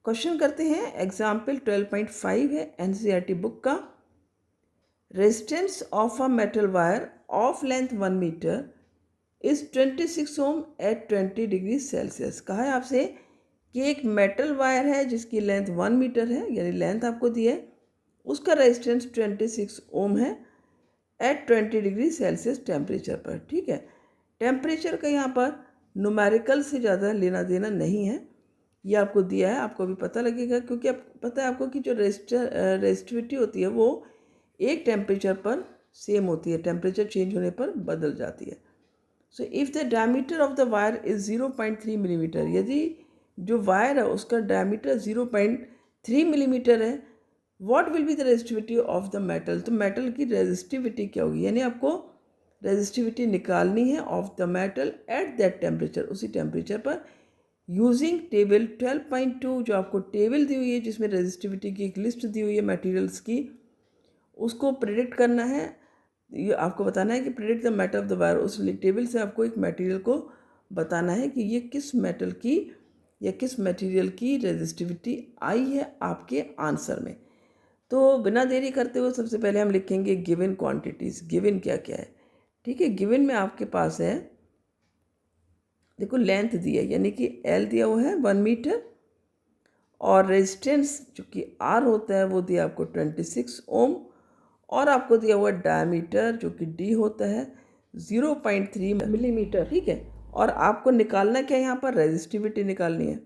Question करते हैं, example 12.5 है एनसीईआरटी बुक का। Resistance of a metal wire of length 1 metre is 26 ohm at 20 degree Celsius. कहा है आपसे कि एक मेटल वायर है जिसकी लेंथ 1 मीटर है, यानी लेंथ आपको दी है, उसका रेजिस्टेंस 26 ओम है एट 20 डिग्री सेल्सियस टेम्परेचर पर। ठीक है, टेम्परेचर का यहाँ पर न्यूमेरिकल से ज़्यादा लेना देना नहीं है, ये आपको दिया है, आपको भी पता लगेगा, क्योंकि अब पता है आपको कि जो रेजिस्टिविटी होती है वो एक टेम्परेचर पर सेम होती है, टेम्परेचर चेंज होने पर बदल जाती है। So if the diameter of the wire is 0.3 millimetre, यदि जो वायर है उसका डायमीटर 0.3 मिलीमीटर है, what will be the resistivity of the metal, तो मेटल की रेजिस्टिविटी क्या होगी, यानी आपको रेजिस्टिविटी निकालनी है of the metal at that temperature, उसी टेम्परेचर पर, यूजिंग टेबल 12.2, जो आपको टेबल दी हुई है जिसमें रेजिस्टिविटी की एक लिस्ट दी हुई है मटेरियल्स की, उसको प्रिडिक्ट करना है। ये आपको बताना है कि predict the metal of the wire, उस टेबल से आपको एक मटेरियल को बताना है कि ये किस मेटल की या किस मटेरियल की रेजिस्टिविटी आई है आपके आंसर में। तो बिना देरी करते हुए सबसे पहले हम लिखेंगे गिवन क्वांटिटीज़। गिवन क्या क्या है, ठीक है। गिवन में आपके पास है, देखो लेंथ दी है, यानी कि एल दिया हुआ है 1 मीटर, और रेजिस्टेंस जो कि आर होता है वो दिया आपको 26 ओम, और आपको दिया हुआ डायमीटर जो कि डी होता है 0.3 मिलीमीटर। ठीक है, और आपको निकालना क्या है, यहाँ पर रेजिस्टिविटी निकालनी है।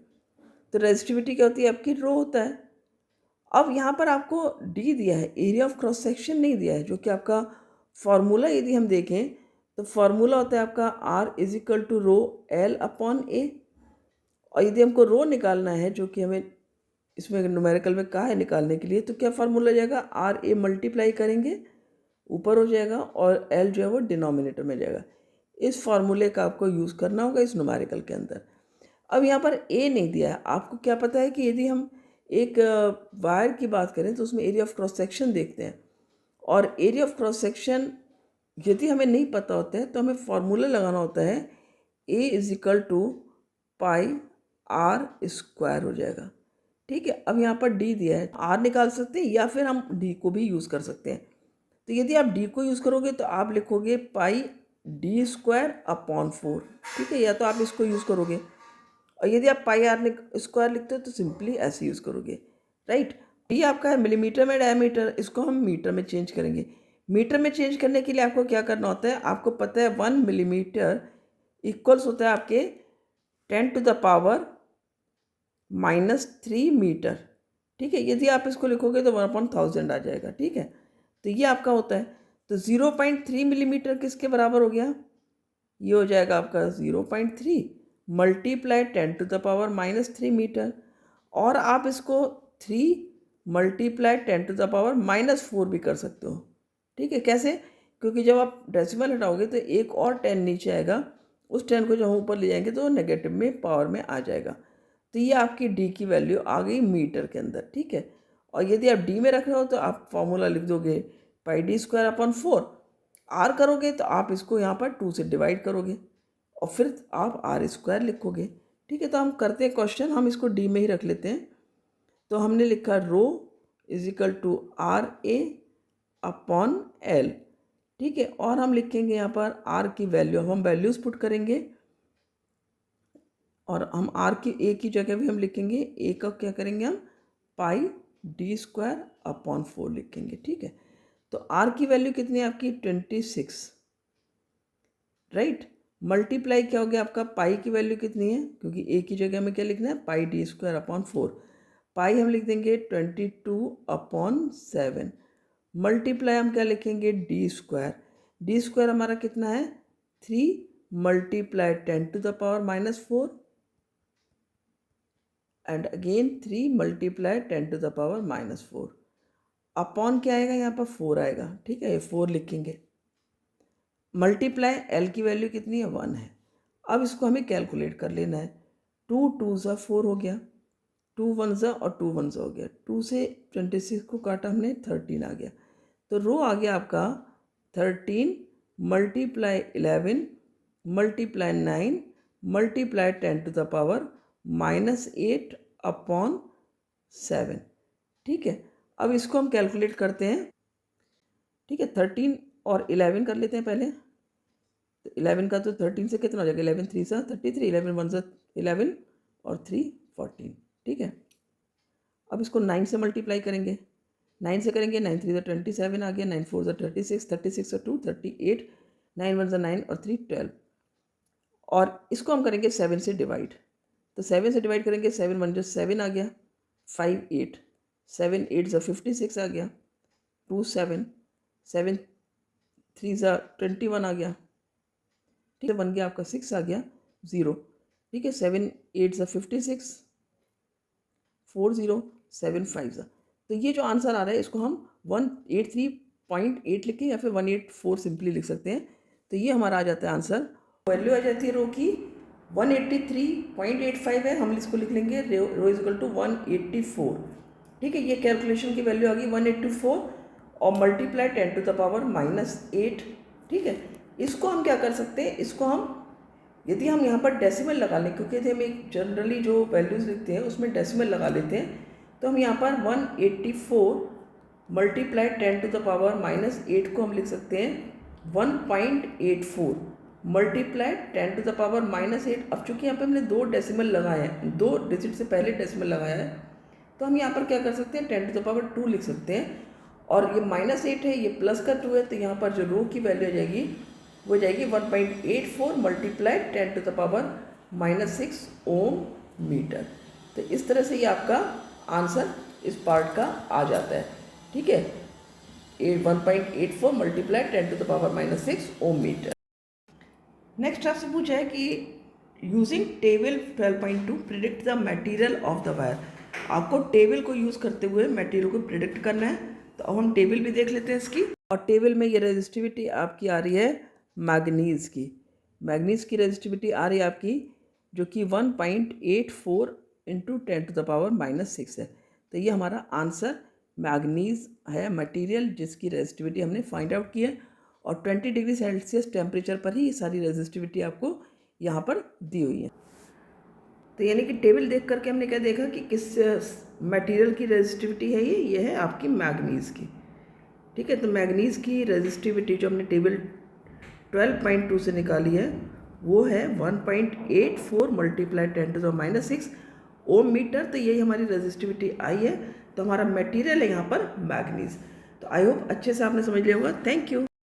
तो रेजिस्टिविटी क्या होती है, आपकी रो होता है। अब यहाँ पर आपको डी दिया है, एरिया ऑफ क्रॉस सेक्शन नहीं दिया है, जो कि आपका फॉर्मूला यदि हम देखें तो फॉर्मूला होता है आपका R is equal to rho L upon A. और यदि हमको रो निकालना है, जो कि हमें इसमें न्यूमेरिकल में कहा है निकालने के लिए, तो क्या फार्मूला जाएगा, आर ए मल्टीप्लाई करेंगे ऊपर हो जाएगा, और एल जो है वो डिनोमिनेटर में जाएगा। इस फार्मूले का आपको यूज़ करना होगा इस न्यूमेरिकल के अंदर। अब यहाँ पर ए नहीं दिया है, आपको क्या पता है कि यदि हम एक वायर की बात करें तो उसमें एरिया ऑफ क्रॉस सेक्शन देखते हैं, और एरिया ऑफ क्रॉस सेक्शन यदि हमें नहीं पता होता है तो हमें फार्मूला लगाना होता है, A is equal to pi r square हो जाएगा। ठीक है, अब यहाँ पर डी दिया है, आर निकाल सकते हैं या फिर हम डी को भी यूज़ कर सकते हैं। तो यदि आप डी को यूज़ करोगे तो आप लिखोगे पाई डी स्क्वायर अपॉन 4। ठीक है, या तो आप इसको यूज़ करोगे, और यदि आप पाई आर स्क्वायर लिखते हो तो सिंपली ऐसे यूज़ करोगे। राइट, डी आपका है मिलीमीटर में डायमीटर, इसको हम मीटर में चेंज करेंगे। मीटर में चेंज करने के लिए आपको क्या करना होता है, आपको पता है 1 मिलीमीटर इक्वल्स होता है आपके 10⁻³ -3 मीटर। ठीक है, यदि आप इसको लिखोगे तो 1/1000 आ जाएगा। ठीक है, तो ये आपका होता है। तो 0.3 मिलीमीटर किसके बराबर हो गया, ये हो जाएगा आपका 0.3 मल्टीप्लाई 10⁻³ -3 मीटर, और आप इसको 3 मल्टीप्लाई 10⁻⁻4 भी कर सकते हो। ठीक है, कैसे, क्योंकि जब आप डेसिमल हटाओगे तो एक और 10 नीचे आएगा, उस 10 को जब हम ऊपर ले जाएंगे तो नेगेटिव में पावर में आ जाएगा। तो ये आपकी डी की वैल्यू आ गई मीटर के अंदर। ठीक है, और यदि आप डी में रख रहे हो तो आप फॉर्मूला लिख दोगे पाई डी स्क्वायर अपॉन 4। आर करोगे तो आप इसको यहाँ पर 2 से डिवाइड करोगे और फिर आप आर स्क्वायर लिखोगे। ठीक है, तो हम करते हैं क्वेश्चन, हम इसको डी में ही रख लेते हैं। तो हमने लिखा rho is equal to R A upon L. ठीक है, और हम लिखेंगे यहाँ पर आर की वैल्यू, हम वैल्यूज़ पुट करेंगे, और हम आर की ए की जगह भी हम लिखेंगे, ए का क्या करेंगे हम पाई डी स्क्वायर अपॉन 4 लिखेंगे। ठीक है, तो आर की वैल्यू कितनी है आपकी 26। राइट, मल्टीप्लाई क्या हो गया आपका, पाई की वैल्यू कितनी है, क्योंकि ए की जगह में क्या लिखना है, पाई डी स्क्वायर अपॉन 4। पाई हम लिख देंगे 22/7, मल्टीप्लाई हम क्या लिखेंगे, डी स्क्वायर। डी स्क्वायर हमारा कितना है 3 multiply 10⁻⁻4, and again 3 multiply 10⁻⁻4, upon क्या आएगा यहाँ पर 4 आएगा। ठीक है, ये 4 लिखेंगे, मल्टीप्लाई एल की वैल्यू कितनी है 1 है। अब इसको हमें कैलकुलेट कर लेना है, 2 2 ज़ा 4 हो गया, 2 1 ज़ा और 2 1 ज़ा हो गया, 2 से 26 को काटा हमने 13 आ गया। तो रो आ गया आपका 13 मल्टीप्लाई 11 मल्टीप्लाई 9 मल्टीप्लाई 10⁻⁻8 अपॉन 7। ठीक है, अब इसको हम कैलकुलेट करते हैं। ठीक है, 13 और 11 कर लेते हैं पहले। तो 11 का तो 13 से कितना हो जाएगा, 11 3 सा 33, 11 1 सा 11 और 3 14। ठीक है, अब इसको 9 से मल्टीप्लाई करेंगे। 9 से करेंगे, 9 3 सा 27 आ गया, 9 4 सा 36, 36 और 2 38, 9 1 सा 9 और 3 12। और इसको हम करेंगे 7 से डिवाइड। तो 7 से डिवाइड करेंगे, 7 1 जो 7 आ गया, 5 8, 7 8 सा 56 आ गया, 2 7, 7 3 सा 21 आ गया। ठीक है, बन गया आपका 6 आ गया 0। ठीक है, 7 8 सा 56, 4 0 7 5 सा। तो ये जो आंसर आ रहा है इसको हम 183.8 लिखें या फिर 184 सिंपली लिख सकते हैं। तो ये हमारा आ जाता है आंसर। वैल्यू आ जाती है रो की 183.85 है, हम इसको लिख लेंगे रो इज इक्वल टू 184। ठीक है, ये कैलकुलेशन की वैल्यू आ गई 184 और मल्टीप्लाई 10 टू द पावर -8। ठीक है, इसको हम क्या कर सकते हैं, इसको हम यदि हम यहाँ पर डेसिमल लगा लें, क्योंकि यदि हम एक जनरली जो वैल्यूज़ लिखते हैं उसमें डेसिमल लगा लेते हैं, तो हम यहाँ पर 184 मल्टीप्लाई 10 टू द पावर -8 को हम लिख सकते हैं 1.84 मल्टीप्लाई 10 टू द पावर -8। अब चूंकि यहाँ पे हमने 2 डेसिमल लगाए हैं, 2 डिजिट से पहले डेसिमल लगाया है, तो हम यहाँ पर क्या कर सकते हैं 10 टू द पावर 2 लिख सकते हैं। और ये -8 है, ये प्लस का 2 है, तो यहाँ पर जो रो की वैल्यू आ जाएगी वो जाएगी 1.84 multiply 10 to the power -6 ohm metre. तो इस तरह से ये आपका आंसर इस पार्ट का आ जाता है। ठीक है, 1.84 multiply 10 to the power -6 ohm metre. Next आपसे पूछा है कि using table 12.2 predict the material of the wire. आपको टेबल को यूज़ करते हुए मटेरियल को प्रिडिक्ट करना है। तो अब हम टेबल भी देख लेते हैं इसकी। और टेबल में ये रेजिस्टिविटी आपकी आ रही है मैग्नीज़ की। मैग्नीज़ की रेजिस्टिविटी आ रही है आपकी जो कि 1.84 इंटू 10 टू द पावर -6 है। तो ये हमारा आंसर मैग्नीज़ है मटेरियल जिसकी रेजिस्टिविटी हमने फाइंड आउट की है। और 20 डिग्री सेल्सियस टेम्परेचर पर ही ये सारी रेजिस्टिविटी आपको यहाँ पर दी हुई है। तो यानी कि टेबल देख करके हमने क्या देखा कि किस मटेरियल की रेजिस्टिविटी है ये है आपकी मैग्नीज़ की। ठीक है, तो मैग्नीज़ की रेजिस्टिविटी जो हमने टेबल 12.2 से निकाली है वो है 1.84 multiply 10 to the -6 ohm metre. तो यही हमारी रेजिस्टिविटी आई है। तो हमारा मटेरियल है यहाँ पर मैग्नीज़। तो आई होप अच्छे से आपने समझ लिया होगा। Thank you.